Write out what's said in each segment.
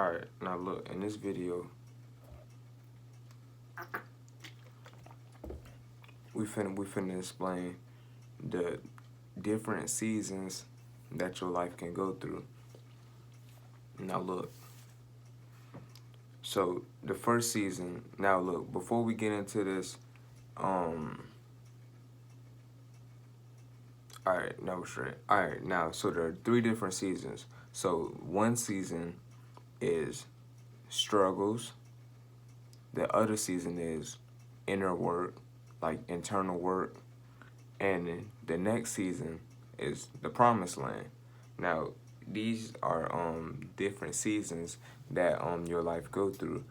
Alright, now look, in this video, we finna explain the different seasons that your life can go through. Now look, so the first season, now look, before we get into this, alright, now we're straight. Alright, now, so there are three different seasons. So one season is struggles, the other season is inner work, like internal work, and then the next season is the promised land. Now, these are different seasons that your life go through.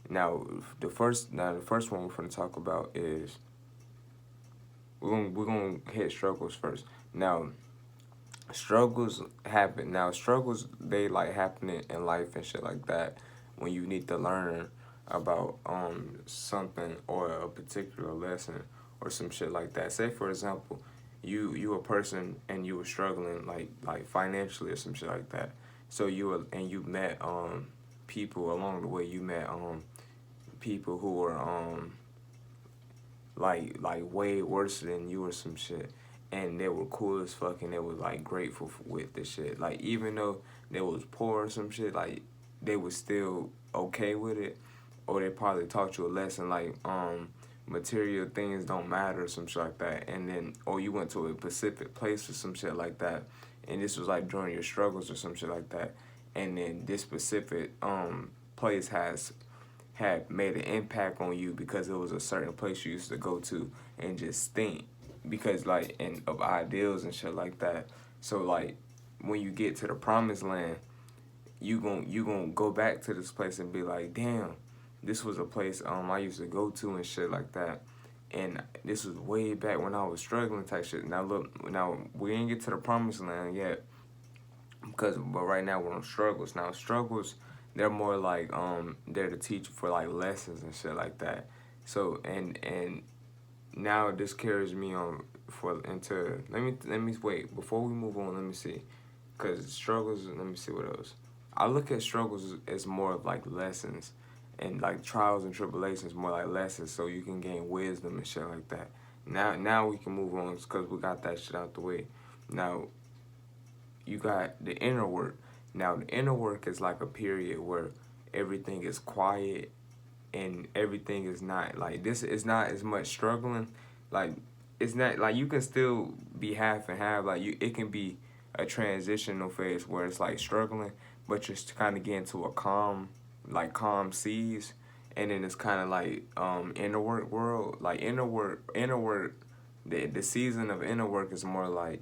Now, the first one we're gonna talk about is we're gonna hit struggles first. Now, struggles happen. Now, struggles they like happening in life and shit like that when you need to learn about something or a particular lesson or some shit like that. Say for example, you a person and you were struggling like financially or some shit like that. So you met people along the way. You met people who were like way worse than you or some shit, and they were cool as fuck, and they was like grateful with the shit. Like even though they was poor or some shit, like they was still okay with it, or they probably taught you a lesson like material things don't matter or some shit like that. And then or you went to a specific place or some shit like that, and this was like during your struggles or some shit like that, and then this specific place had made an impact on you because it was a certain place you used to go to and just think because like and of ideals and shit like that. So like when you get to the promised land, you gon' go back to this place and be like, damn, this was a place I used to go to and shit like that. And this was way back when I was struggling type shit. Now look, now we ain't get to the promised land yet but right now we're on struggles. Now struggles, they're more like they're to teach for like lessons and shit like that. So and now this carries me on for into let me wait before we move on. Let me see, cause struggles. Let me see what else. I look at struggles as more of like lessons, and like trials and tribulations more like lessons, so you can gain wisdom and shit like that. Now we can move on because we got that shit out the way. Now you got the inner work. Now, the inner work is like a period where everything is quiet and everything is not like this. It's not as much struggling. Like it's not like you can still be half and half. Like it can be a transitional phase where it's like struggling, but you're kind of getting to a calm seas, and then it's kind of like inner work world. Like inner work. The season of inner work is more like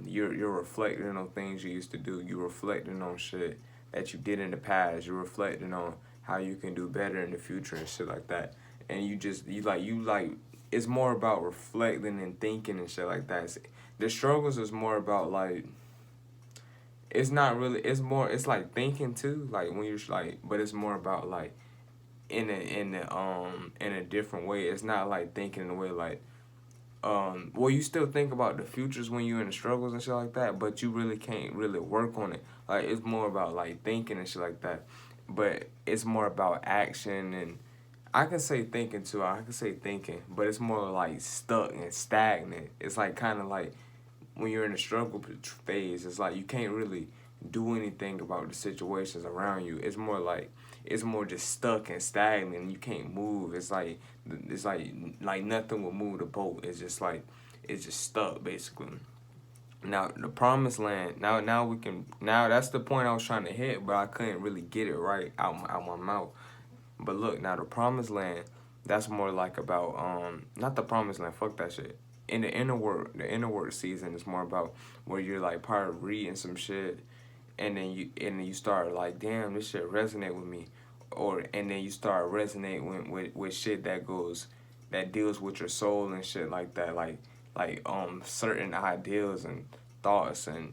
you're reflecting on things you used to do. You're reflecting on shit that you did in the past. You're reflecting on how you can do better in the future and shit like that. And you like it's more about reflecting and thinking and shit like that. The struggles is more about like it's not really it's like thinking too, like when you're like, but it's more about like in a different way. It's not like thinking in a way like well, you still think about the futures when you're in the struggles and shit like that, but you really can't really work on it. Like it's more about like thinking and shit like that, but it's more about action. And I can say thinking too. I can say thinking, but it's more like stuck and stagnant. It's like kind of like when you're in a struggle phase. It's like you can't really do anything about the situations around you. It's more like it's more just stuck and stagnant, and you can't move. It's like nothing will move the boat. It's just stuck basically. Now the promised land. Now we can. Now that's the point I was trying to hit, but I couldn't really get it right out my mouth. But look, now the promised land. That's more like about not the promised land. Fuck that shit. In the inner work season is more about where you're like part of reading some shit, and then you start like, damn, this shit resonate with me, or and then you start resonating with shit that deals with your soul and shit like that, like certain ideals and thoughts and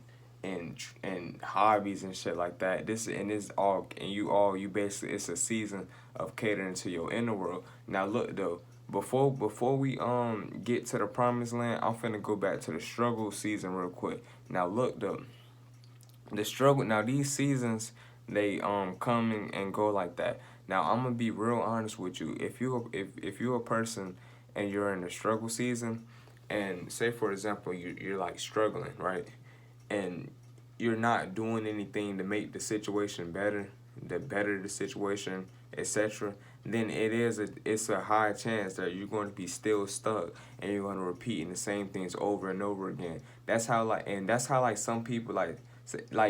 hobbies and shit like that. This all and you basically, it's a season of catering to your inner world. Now look though, before we get to the promised land, I'm finna go back to the struggle season real quick. Now look though, the struggle, now these seasons, they come and go like that. Now I'm gonna be real honest with you. If you're a person and you're in a struggle season, and say for example you're like struggling, right, and you're not doing anything to make the situation better, the better the situation, etc., then it's a high chance that you're going to be still stuck and you're going to repeating the same things over and over again. That's how like some people like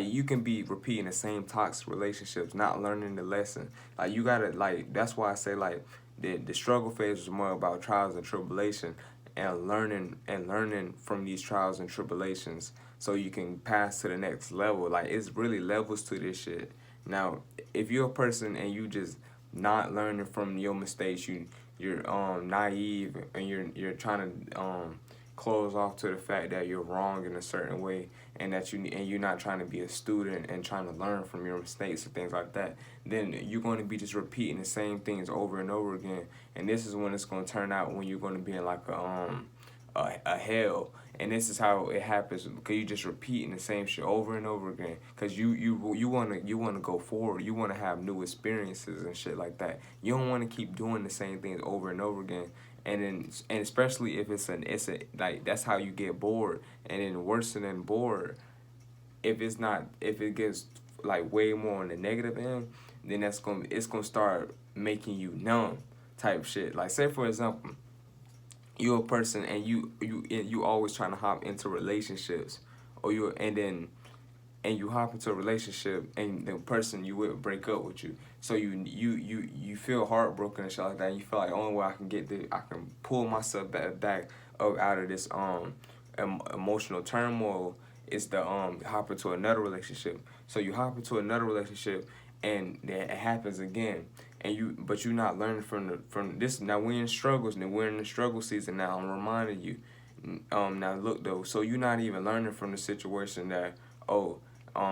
you can be repeating the same toxic relationships, not learning the lesson. Like you gotta like that's why I say like the struggle phase is more about trials and tribulation and learning from these trials and tribulations so you can pass to the next level. Like it's really levels to this shit. Now, if you're a person and you just not learning from your mistakes, you're naive and you're trying to close off to the fact that you're wrong in a certain way and that you're not trying to be a student and trying to learn from your mistakes and things like that, then you're going to be just repeating the same things over and over again. And this is when it's going to turn out when you're going to be in like a hell. And this is how it happens because you just repeating the same shit over and over again. Cause you wanna go forward. You wanna have new experiences and shit like that. You don't wanna keep doing the same things over and over again. And especially if it's a like that's how you get bored. And then worse than bored, if it gets like way more on the negative end, then it's gonna start making you numb type shit. Like say for example, you're a person and you always trying to hop into relationships, or and you hop into a relationship and the person you with break up with you, so you feel heartbroken and shit like that, and you feel like only way I can pull myself back up out of this emotional turmoil is to hop into another relationship. So you hop into another relationship and then it happens again, and you're not learning from this. Now we're in struggles, and we're in the struggle season now. I'm reminding you. Now look though, so you're not even learning from the situation that, oh,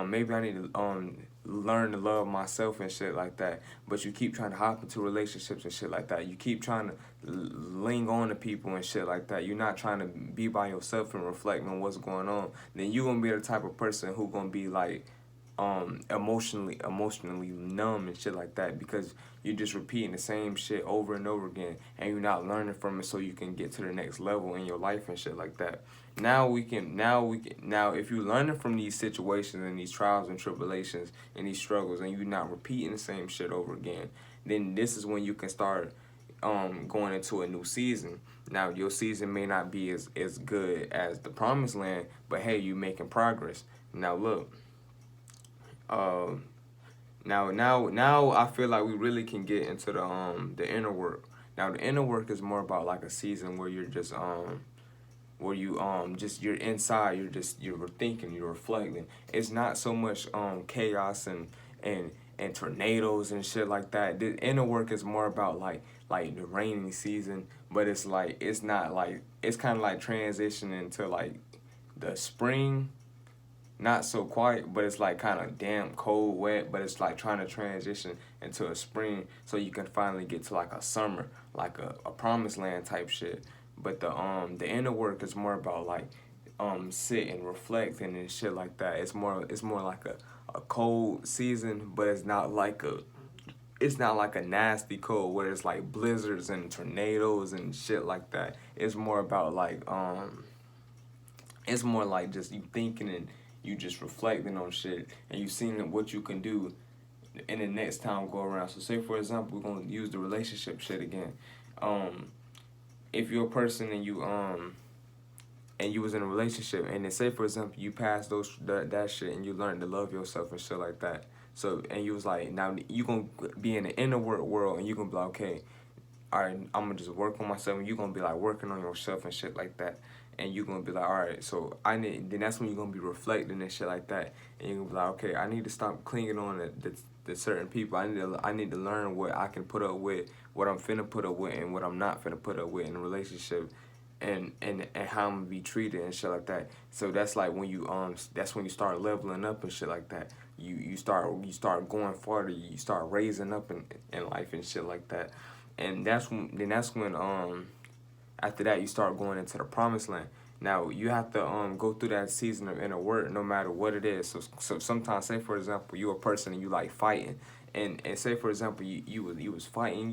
maybe I need to learn to love myself and shit like that. But you keep trying to hop into relationships and shit like that. You keep trying to ling on to people and shit like that. You're not trying to be by yourself and reflect on what's going on. Then you gonna be the type of person who gonna be like emotionally numb and shit like that, because you're just repeating the same shit over and over again, and you're not learning from it so you can get to the next level in your life and shit like that. Now if you're learning from these situations and these trials and tribulations and these struggles, and you're not repeating the same shit over again, then this is when you can start going into a new season. Now your season may not be as good as the promised land, but hey, you making progress. Now look, um, now I feel like we really can get into the inner work. Now the inner work is more about like a season where you're just where you just you're inside, you're thinking, you're reflecting. It's not so much chaos and tornadoes and shit like that. The inner work is more about like the rainy season, but it's not like it's kind of like transitioning to like the spring, not so quiet, but it's like kind of damp, cold, wet, but it's like trying to transition into a spring so you can finally get to like a summer, like a promised land type shit. But the inner work is more about like sitting, reflecting and shit like that. It's more like a cold season, but it's not like a nasty cold where it's like blizzards and tornadoes and shit like that. It's more about like it's more like just you thinking and you just reflecting on shit and you seeing what you can do in the next time go around. So say for example, we're gonna use the relationship shit again. Um, if you're a person and you was in a relationship, and then say for example you passed that shit and you learned to love yourself and shit like that. So and you was like, now you gonna be in the inner world and you gonna be like, okay, all right, I'm gonna just work on myself, and you're gonna be like working on yourself and shit like that. And you're gonna be like, all right, so then that's when you're gonna be reflecting and shit like that. And you're gonna be like, okay, I need to stop clinging on to certain people. I need to learn what I can put up with, what I'm finna put up with, and what I'm not finna put up with in a relationship. And how I'm gonna be treated and shit like that. So that's like when that's when you start leveling up and shit like that. You start going farther. You start raising up in life and shit like that. And that's when after that you start going into the promised land. Now you have to go through that season of inner work no matter what it is. So sometimes, say for example, you're a person and you like fighting, and say for example you was fighting,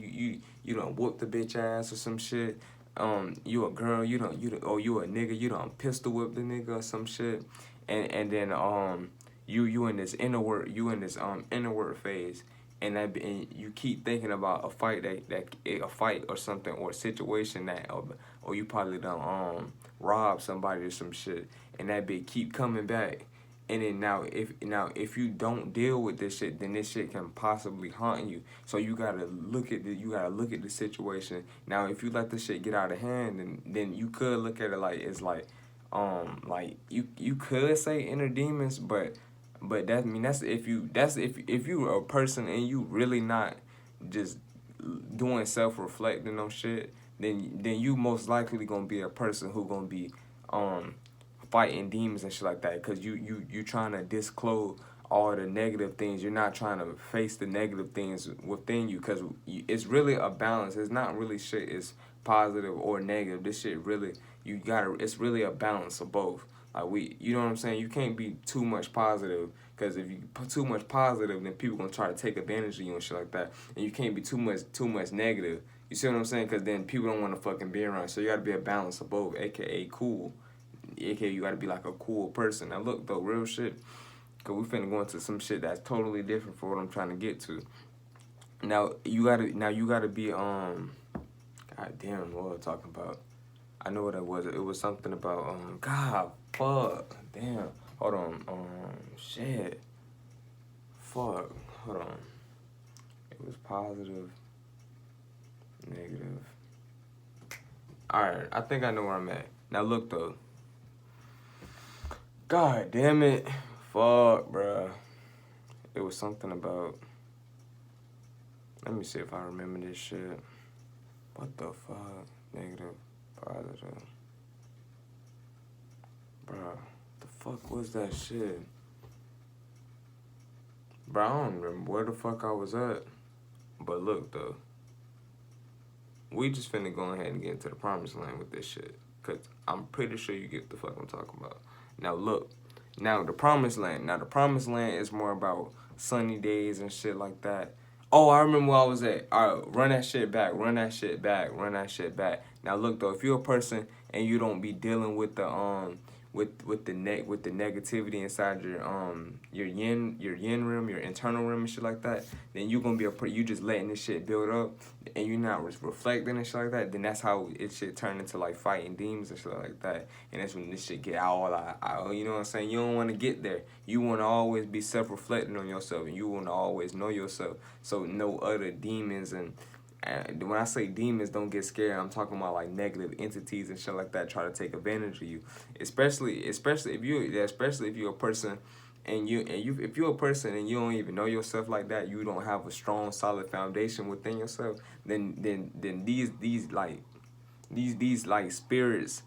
you don't whoop the bitch ass or some shit. You a girl, or you a nigga, you don't pistol whip the nigga or some shit, and then you in this inner work, you in this inner work phase, and you keep thinking about a fight a fight or something, or a situation that or you probably done rob somebody or some shit, and that bitch keep coming back. And then now if you don't deal with this shit, then this shit can possibly haunt you. So you gotta look at the situation. Now if you let this shit get out of hand, then you could look at it like it's like you could say inner demons, but that's if you a person and you really not just doing self-reflecting on shit, then you most likely gonna be a person who gonna be um fighting demons and shit like that, because you trying to disclose all the negative things. You're not trying to face the negative things within you, because it's really a balance. It's not really shit is positive or negative. This shit really, it's really a balance of both. Like you know what I'm saying? You can't be too much positive, because if you put too much positive, then people gonna try to take advantage of you and shit like that. And you can't be too much negative. You see what I'm saying? Because then people don't want to fucking be around. So you gotta be a balance of both, aka cool. AKA you gotta be like a cool person. Now look though, real shit, cause we finna go into some shit that's totally different for what I'm trying to get to. Now you gotta be god damn, what was I talking about? I know what it was. It was something about god fuck damn. Hold on. Shit. Fuck. Hold on. It was positive, negative. Alright, I think I know where I'm at. Now look though. God damn it. Fuck, bruh. It was something about... Let me see if I remember this shit. What the fuck? Negative, positive. Bruh, the fuck was that shit? Bruh, I don't remember where the fuck I was at. But look, though. We just finna go ahead and get into the promised land with this shit. Because I'm pretty sure you get the fuck I'm talking about. Now, look. Now, the promised land. Now, the promised land is more about sunny days and shit like that. Oh, I remember where I was at. All right, run that shit back. Run that shit back. Run that shit back. Now, look, though. If you're a person and you don't be dealing with the with the negativity inside your yin realm, your internal realm and shit like that, then you gonna be you just letting this shit build up, and you not reflecting and shit like that. Then that's how it shit turn into like fighting demons and shit like that. And that's when this shit get all out. You know what I'm saying? You don't want to get there. You want to always be self-reflecting on yourself, and you want to always know yourself. So no other demons and when I say demons, don't get scared. I'm talking about like negative entities and shit like that try to take advantage of you. Especially if you're a person and if you're a person and you don't even know yourself like that, you don't have a strong, solid foundation within yourself. Then these like spirits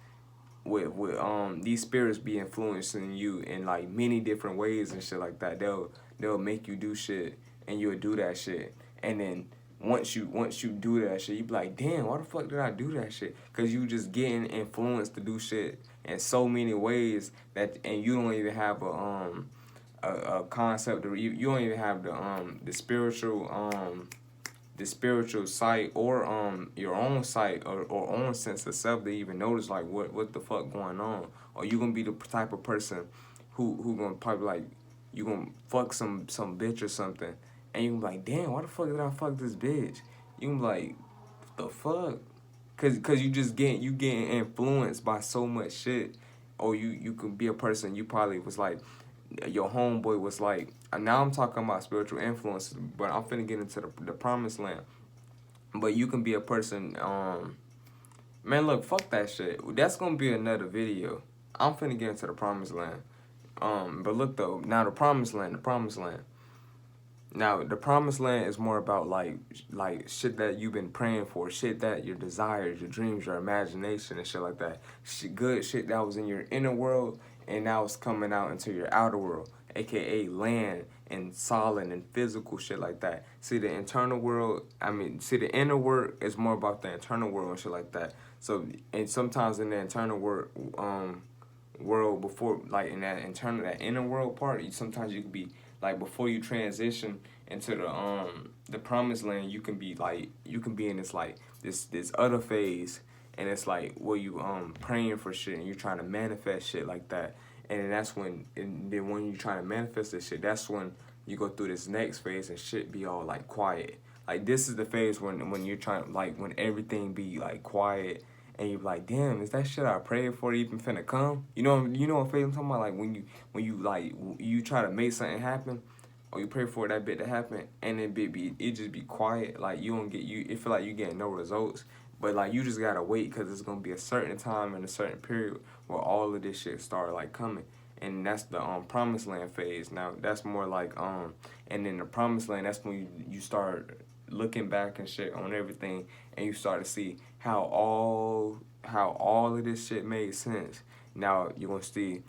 with these spirits be influencing you in like many different ways and shit like that. They'll make you do shit and you'll do that shit, and then once you do that shit, you be like, damn, why the fuck did I do that shit? Cause you just getting influenced to do shit in so many ways and you don't even have a concept, or you don't even have the spiritual sight, or your own sight, or own sense of self to even notice like what the fuck going on. Or you gonna be the type of person who gonna probably like, you gonna fuck some bitch or something, and you gonna be like, damn, why the fuck did I fuck this bitch? You gonna be like, what the fuck? Cause you just getting influenced by so much shit. Or you could be a person, you probably was like, your homeboy was like, now I'm talking about spiritual influences, but I'm finna get into the promised land. But you can be a person, man, look, fuck that shit. That's gonna be another video. I'm finna get into the promised land. But look though, now the promised land. Now, the promised land is more about like shit that you've been praying for, shit that your desires, your dreams, your imagination and shit like that. Good shit that was in your inner world and now it's coming out into your outer world, aka land and solid and physical shit like that. See the internal world, see the inner work is more about the internal world and shit like that. So, and sometimes in the internal world before, like in that internal, that inner world part, sometimes you can be like, before you transition into the promised land, you can be like, you can be in this like this other phase, and it's like where you praying for shit and you're trying to manifest shit like that. And then that's when, and then when you trying to manifest this shit, that's when you go through this next phase and shit be all like quiet. Like this is the phase when you're trying, like when everything be like quiet, and you're like, damn, is that shit I prayed for even finna come? You know what phase I'm talking about? Like when you like, you try to make something happen, or you pray for that bit to happen, and it just be quiet. Like you don't get, it feel like you getting no results. But like you just gotta wait, because it's gonna be a certain time and a certain period where all of this shit start like coming. And that's the promised land phase. Now that's more like and then the promised land, that's when you start looking back and shit on everything, and you start to see how all of this shit made sense. Now you're gonna see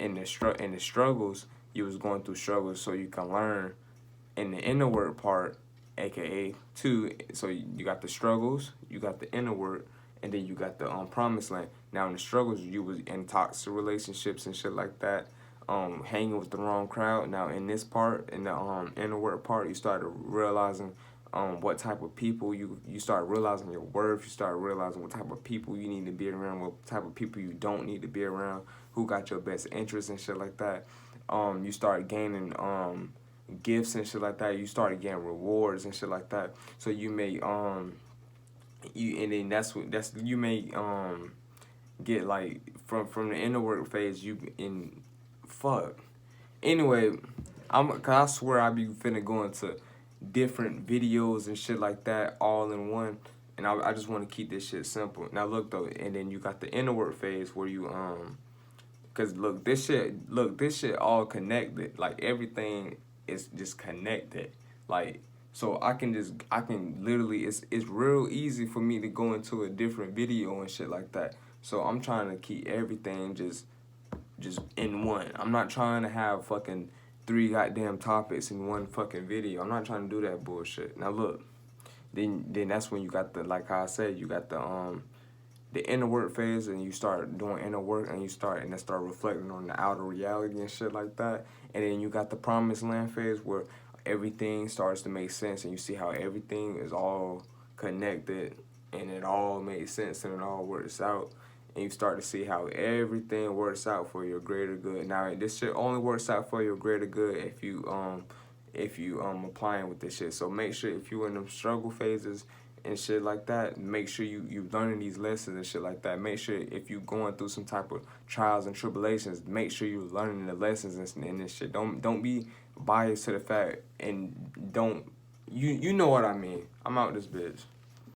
in the struggles, you was going through struggles so you can learn in the inner work part, aka two. So you got the struggles, you got the inner work, and then you got the promised land. Now in the struggles, you was in toxic relationships and shit like that, hanging with the wrong crowd. Now in this part, in the inner work part, you started realizing what type of people you start realizing your worth. You start realizing what type of people you need to be around, what type of people you don't need to be around, who got your best interests and shit like that. You start gaining gifts and shit like that. You started getting rewards and shit like that. So you may you and then that's you may get like from the inner work phase, you in fuck. Anyway, cause I swear I be finna go into different videos and shit like that all in one. And I just want to keep this shit simple. Now look though, and then you got the inner work phase where you cause this shit all connected. Like everything is just connected. Like so I can literally, it's real easy for me to go into a different video and shit like that. So I'm trying to keep everything just in one. I'm not trying to have fucking 3 goddamn topics in one fucking video. I'm not trying to do that bullshit. Now look, then that's when you got the, like how I said, you got the inner work phase, and you start doing inner work, and then start reflecting on the outer reality and shit like that. And then you got the promised land phase where everything starts to make sense, and you see how everything is all connected, and it all makes sense, and it all works out. And you start to see how everything works out for your greater good. Now this shit only works out for your greater good if you applying with this shit. So make sure if you in them struggle phases and shit like that, make sure you learning these lessons and shit like that. Make sure if you going through some type of trials and tribulations, make sure you learning the lessons and this shit. Don't be biased to the fact, and don't, you know what I mean. I'm out this bitch.